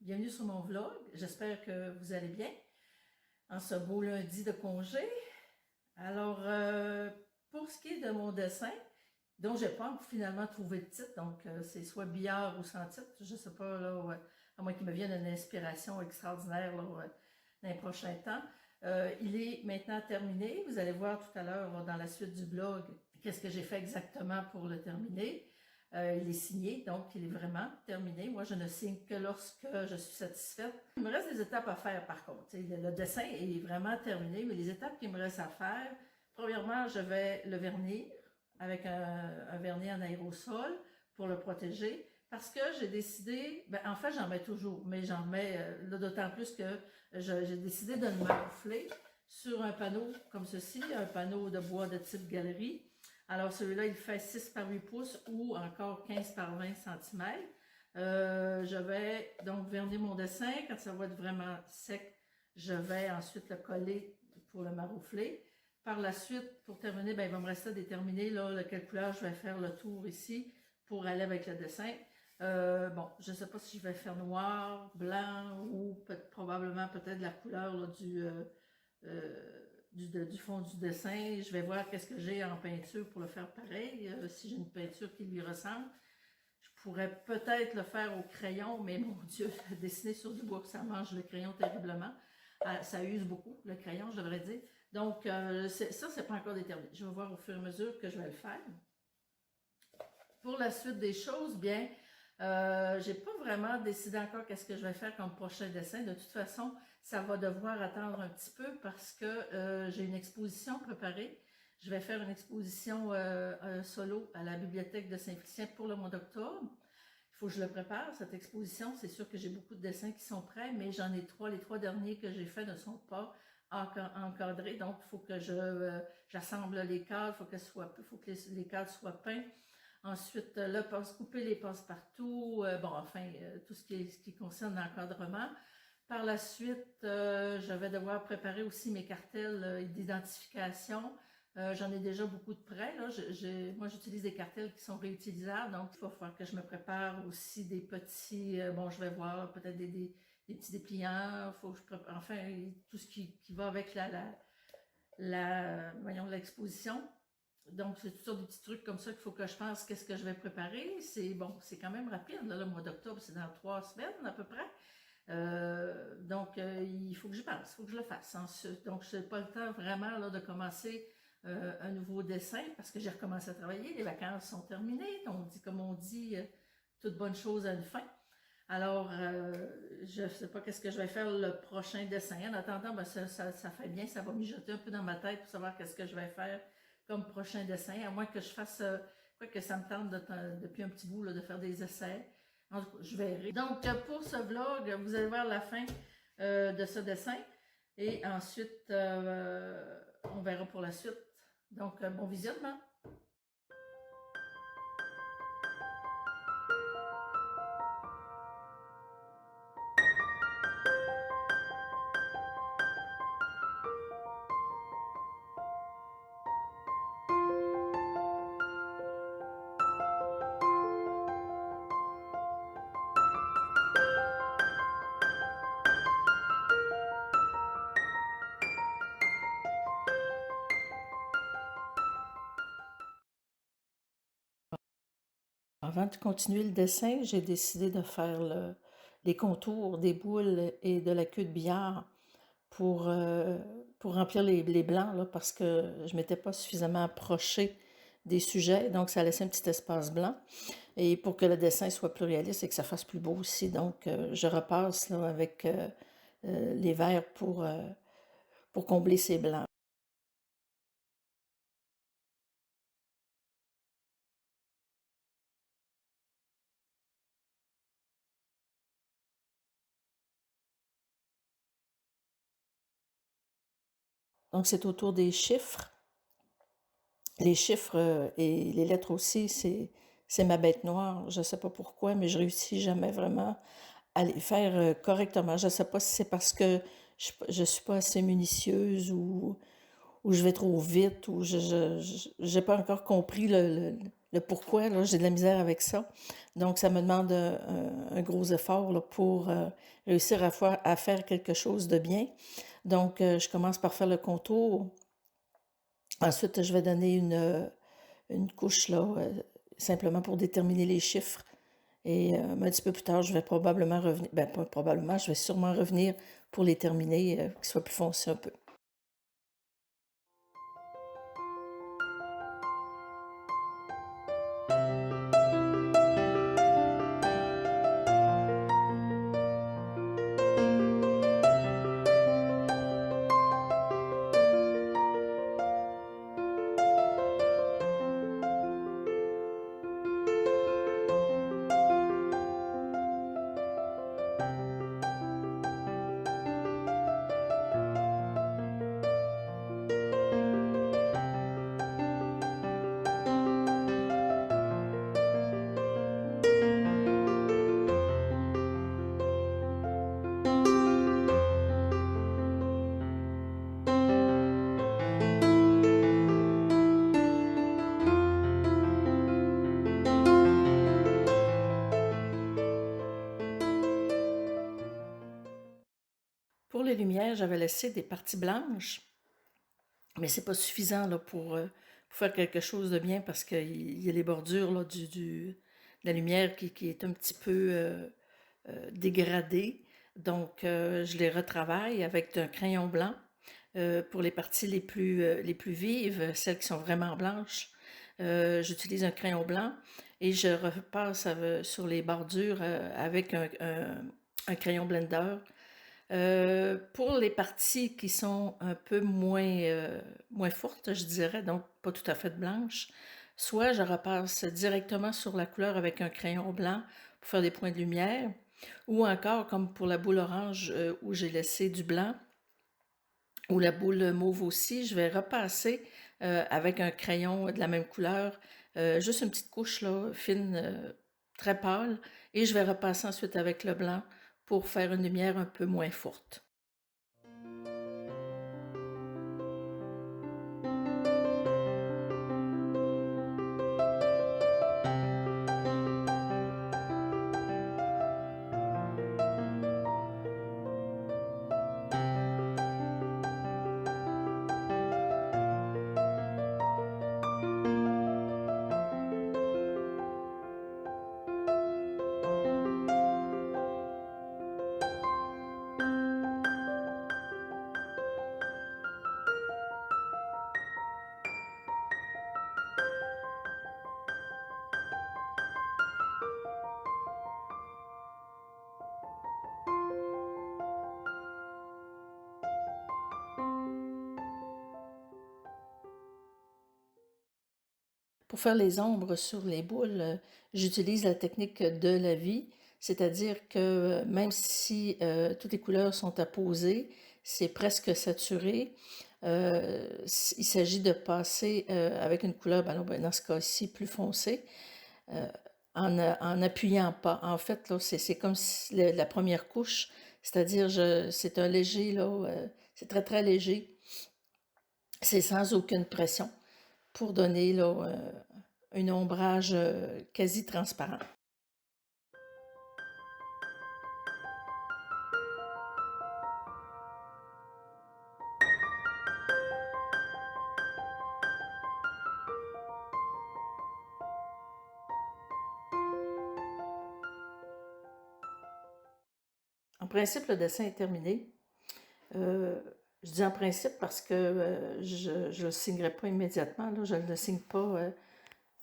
bienvenue sur mon vlog. J'espère que vous allez bien en ce beau lundi de congé. Alors, pour ce qui est de mon dessin, dont je n'ai pas finalement trouvé de titre, donc c'est soit billard ou sans titre, je ne sais pas, là, à moins qu'il me vienne une inspiration extraordinaire là, dans les prochains temps. Il est maintenant terminé. Vous allez voir tout à l'heure dans la suite du blog qu'est-ce que j'ai fait exactement pour le terminer. Il est signé, donc il est vraiment terminé. Moi, je ne signe que lorsque je suis satisfaite. Il me reste des étapes à faire par contre. Le dessin est vraiment terminé, mais les étapes qu'il me reste à faire, premièrement, je vais le vernir avec un vernis en aérosol pour le protéger. Parce que j'ai décidé, en fait j'en mets toujours, mais j'en mets d'autant plus que j'ai décidé de le maroufler sur un panneau comme ceci, un panneau de bois de type galerie. Alors celui-là il fait 6 par 8 pouces ou encore 15 par 20 cm. Je vais donc vernir mon dessin. Quand ça va être vraiment sec, je vais ensuite le coller pour le maroufler. Par la suite, pour terminer, il va me rester à déterminer là, quelle couleur je vais faire le tour ici pour aller avec le dessin. Bon, je ne sais pas si je vais faire noir, blanc ou probablement peut-être la couleur là, du fond du dessin. Je vais voir qu'est-ce que j'ai en peinture pour le faire pareil. Si j'ai une peinture qui lui ressemble, je pourrais peut-être le faire au crayon, mais mon Dieu, dessiner sur du bois, ça mange le crayon terriblement. Ça use beaucoup, le crayon, je devrais dire. Donc, ça, c'est pas encore déterminé. Je vais voir au fur et à mesure que je vais le faire. Pour la suite des choses, bien, j'ai pas vraiment décidé encore qu'est-ce que je vais faire comme prochain dessin. De toute façon, ça va devoir attendre un petit peu parce que j'ai une exposition préparée. Je vais faire une exposition solo à la bibliothèque de Saint-Félicien pour le mois d'octobre. Il faut que je le prépare, cette exposition. C'est sûr que j'ai beaucoup de dessins qui sont prêts, mais j'en ai 3. Les 3 derniers que j'ai faits ne sont pas encadrés. Donc, il faut que j'assemble les cadres, il faut que les cadres soient peints. Ensuite, couper les passe-partout, tout ce qui concerne l'encadrement. Par la suite, je vais devoir préparer aussi mes cartels d'identification. J'en ai déjà beaucoup de prêts. Là. Moi, j'utilise des cartels qui sont réutilisables, donc il va falloir que je me prépare aussi des petits, je vais voir peut-être des petits dépliants, faut que je prépare, enfin, tout ce qui va avec l'exposition. Donc, c'est toutes sortes de petits trucs comme ça qu'il faut que je pense qu'est-ce que je vais préparer. C'est quand même rapide. Là, le mois d'octobre, c'est dans 3 semaines à peu près. Il faut que j'y pense, il faut que je le fasse. Donc, je n'ai pas le temps vraiment là, de commencer un nouveau dessin parce que j'ai recommencé à travailler. Les vacances sont terminées. Comme on dit, toute bonne chose a une fin. Alors, je ne sais pas qu'est-ce que je vais faire le prochain dessin. En attendant, ça fait bien, ça va mijoter un peu dans ma tête pour savoir qu'est-ce que je vais faire comme prochain dessin, à moins que je fasse, quoi que ça me tente depuis un petit bout là, de faire des essais. En tout cas, je verrai. Donc, pour ce vlog, vous allez voir la fin de ce dessin. Et ensuite, on verra pour la suite. Donc, bon visionnement. Avant de continuer le dessin, j'ai décidé de faire les contours des boules et de la queue de billard pour remplir les blancs, là, parce que je ne m'étais pas suffisamment approchée des sujets, donc ça laissait un petit espace blanc. Et pour que le dessin soit plus réaliste et que ça fasse plus beau aussi, donc je repasse là, avec les verts pour combler ces blancs. Donc c'est autour des chiffres. Les chiffres et les lettres aussi, c'est ma bête noire. Je ne sais pas pourquoi, mais je réussis jamais vraiment à les faire correctement. Je ne sais pas si c'est parce que je ne suis pas assez minutieuse ou je vais trop vite ou je n'ai pas encore compris le pourquoi, là, j'ai de la misère avec ça. Donc, ça me demande un gros effort là, pour réussir à faire quelque chose de bien. Donc, je commence par faire le contour. Ensuite, je vais donner une couche là, simplement pour déterminer les chiffres. Et un petit peu plus tard, je vais probablement revenir, ben pas probablement, je vais sûrement revenir pour les terminer, qu'ils soient plus foncés un peu. Pour les lumières, j'avais laissé des parties blanches, mais c'est pas suffisant là, pour faire quelque chose de bien parce qu'il y a les bordures là, de la lumière qui est un petit peu dégradée. Donc, je les retravaille avec un crayon blanc. Pour les parties les plus vives, celles qui sont vraiment blanches, j'utilise un crayon blanc et je repasse sur les bordures avec un crayon blender. Pour les parties qui sont un peu moins fortes, je dirais, donc pas tout à fait blanches, soit je repasse directement sur la couleur avec un crayon blanc pour faire des points de lumière, ou encore comme pour la boule orange où j'ai laissé du blanc, ou la boule mauve aussi, je vais repasser avec un crayon de la même couleur, juste une petite couche là, fine, très pâle, et je vais repasser ensuite avec le blanc pour faire une lumière un peu moins forte. Pour faire les ombres sur les boules, j'utilise la technique de la vie, c'est-à-dire que même si toutes les couleurs sont apposées, c'est presque saturé, il s'agit de passer avec une couleur, ben, dans ce cas-ci, plus foncée, en appuyant pas. En fait, là, c'est comme si la première couche, c'est-à-dire c'est un léger, là, c'est très très léger, c'est sans aucune pression pour donner là, un ombrage quasi transparent. En principe, le dessin est terminé. Je dis en principe parce que je ne le signerai pas immédiatement. Là, je ne le signe pas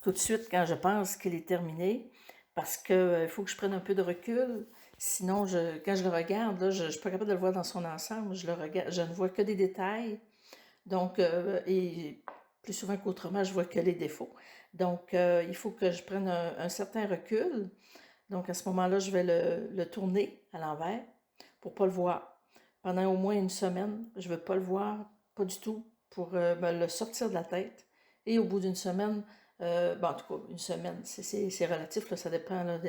tout de suite quand je pense qu'il est terminé parce qu'il faut que je prenne un peu de recul. Sinon, quand je le regarde, là, je ne suis pas capable de le voir dans son ensemble. Je ne vois que des détails. Donc, et plus souvent qu'autrement, je vois que les défauts. Donc, il faut que je prenne un certain recul. Donc, à ce moment-là, je vais le tourner à l'envers pour ne pas le voir. Pendant au moins une semaine, je ne veux pas le voir, pas du tout, pour me le sortir de la tête. Et au bout d'une semaine, en tout cas, une semaine, c'est relatif, là, ça dépend. Là,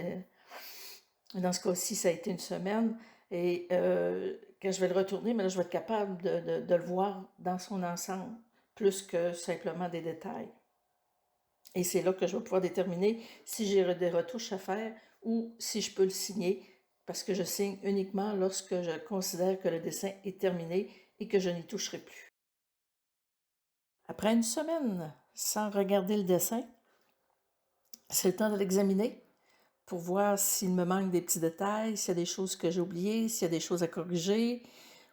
dans ce cas-ci, ça a été une semaine. Et quand je vais le retourner, mais là, je vais être capable de le voir dans son ensemble, plus que simplement des détails. Et c'est là que je vais pouvoir déterminer si j'ai des retouches à faire ou si je peux le signer, parce que je signe uniquement lorsque je considère que le dessin est terminé et que je n'y toucherai plus. Après une semaine sans regarder le dessin, c'est le temps de l'examiner pour voir s'il me manque des petits détails, s'il y a des choses que j'ai oubliées, s'il y a des choses à corriger,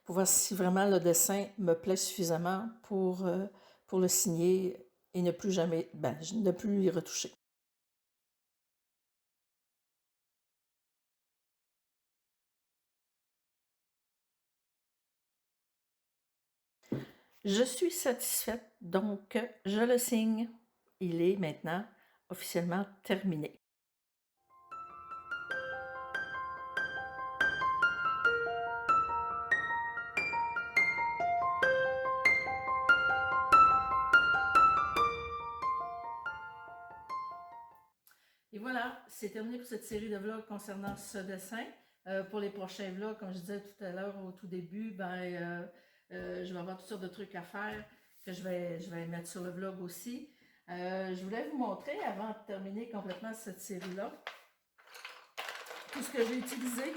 pour voir si vraiment le dessin me plaît suffisamment pour le signer et ne plus jamais, ne plus y retoucher. Je suis satisfaite, donc je le signe. Il est maintenant officiellement terminé. Et voilà, c'est terminé pour cette série de vlogs concernant ce dessin. Pour les prochains vlogs, comme je disais tout à l'heure au tout début, je vais avoir toutes sortes de trucs à faire que je vais mettre sur le vlog aussi. Je voulais vous montrer, avant de terminer complètement cette série-là, tout ce que j'ai utilisé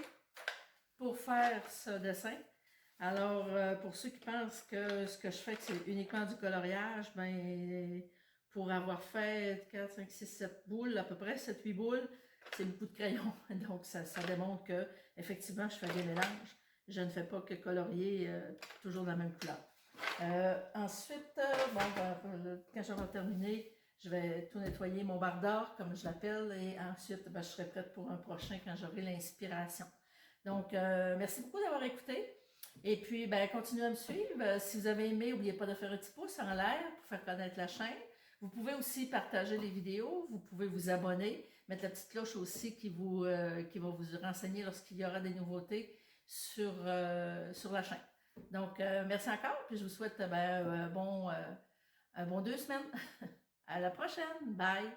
pour faire ce dessin. Alors, pour ceux qui pensent que ce que je fais, c'est uniquement du coloriage, pour avoir fait 4, 5, 6, 7 boules, à peu près 7-8 boules, c'est beaucoup de crayons. Donc, ça démontre que effectivement, je fais des mélanges. Je ne fais pas que colorier toujours de la même couleur. Ensuite, quand j'aurai terminé, je vais tout nettoyer mon barre d'or, comme je l'appelle, et ensuite, je serai prête pour un prochain quand j'aurai l'inspiration. Donc, merci beaucoup d'avoir écouté. Et puis, continuez à me suivre. Si vous avez aimé, n'oubliez pas de faire un petit pouce en l'air pour faire connaître la chaîne. Vous pouvez aussi partager les vidéos. Vous pouvez vous abonner, mettre la petite cloche aussi qui va vous renseigner lorsqu'il y aura des nouveautés sur la chaîne. Donc, merci encore. Puis, je vous souhaite un bon 2 semaines. À la prochaine. Bye!